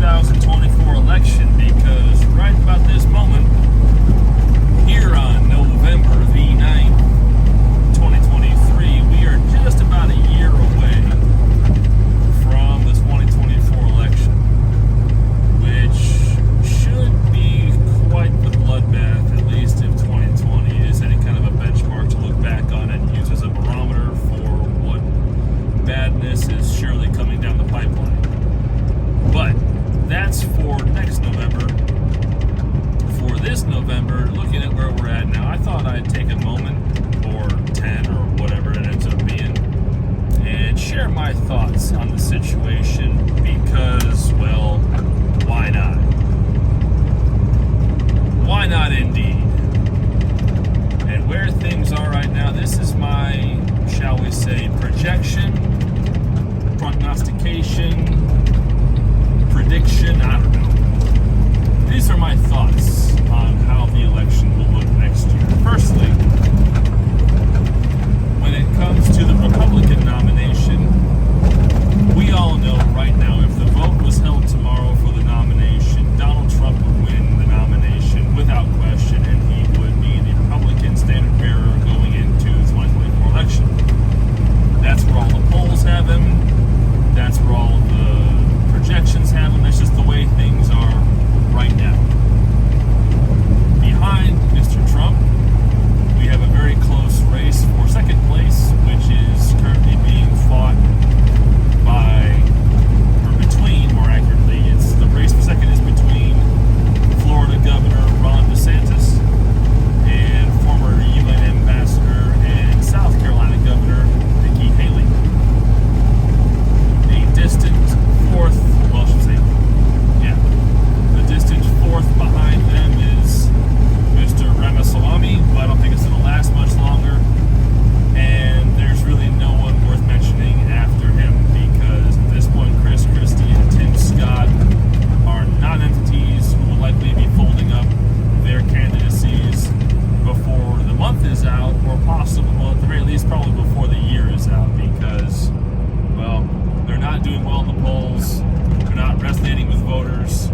2024 election, because right about this moment, here on November the 9th, 2023, we are just about a year away from the 2024 election, which should be quite the bloodbath, at least if 2020 is any kind of a benchmark to look back on and use as a barometer for what badness is surely coming down the pipeline. But that's for next November. For this November, looking at where we're at now, I thought I'd take a moment, or 10, or whatever it ends up being, and share my thoughts on the situation because, well, why not? Why not indeed? And where things are right now, this is my, shall we say, projection, prognostication, prediction, I don't know. These are my thoughts on how the election will look next year. Firstly, when it comes to the Republican nomination, we all know right now if the vote was held tomorrow for the nomination, Donald Trump would win the nomination without question, and he would be the Republican standard bearer going into the 2024 election. That's where all the polls have him. That's where all of the projections have him. That's just the way things are right now. Behind Mr. Trump, we have a very close race for second place, which is currently being fought by, or between, more accurately, it's the race for second is between Florida Governor Ron DeSantis and former UN Ambassador and South Carolina Governor Nikki Haley. A distant fourth, well, I should say, yeah, the distant fourth behind them is Mr. Ramaswamy, but I don't think it's going to last much longer, and there's really no one worth mentioning after him, because at this point, Chris Christie and Tim Scott are non-entities who will likely be folding up their candidacies before the month is out, or possibly, well, at the very least, probably before the year is out, because, well, they're not doing well in the polls, they're not resonating with voters,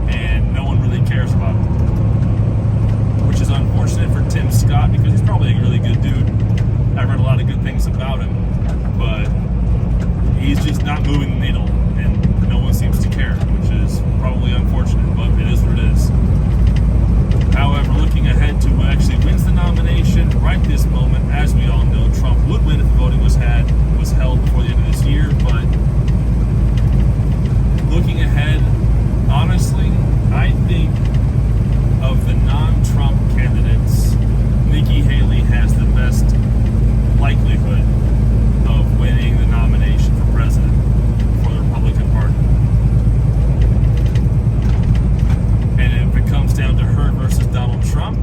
and no one really cares about them. Which is unfortunate for Tim Scott, because he's probably a really good dude. I've read a lot of good things about him, but he's just not moving the needle, and no one seems to care, which is probably unfortunate, but it is what it is. However, looking ahead to who actually wins the nomination, right this moment, as we all know, Trump would win if the voting was held before the end of this year, but looking ahead, honestly, I think of the non-Trump candidates, Nikki Haley has the best likelihood of winning the nomination for president for the Republican Party. And if it comes down to her versus Donald Trump,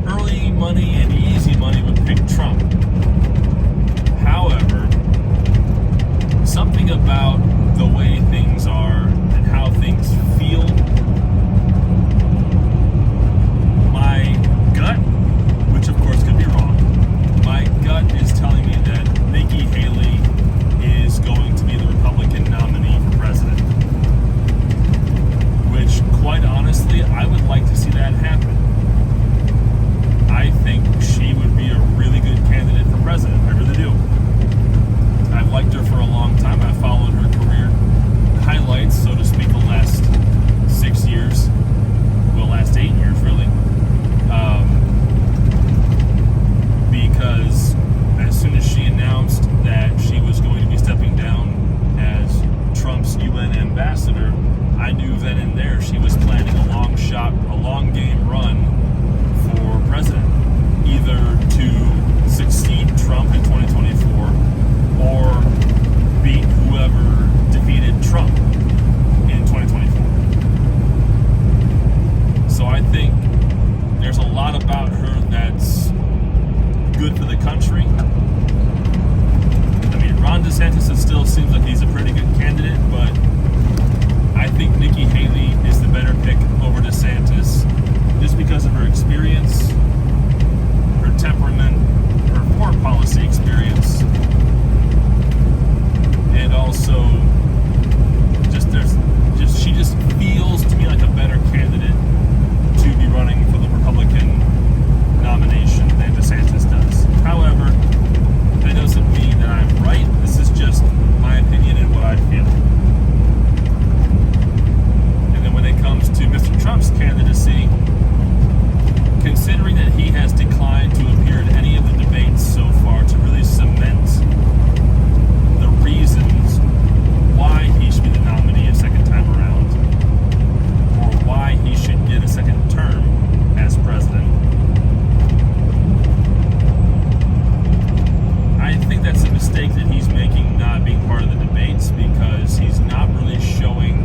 early money and easy money would pick Trump. mistake that he's making not being part of the debates, because he's not really showing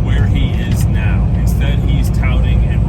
where he is now. Instead, he's touting and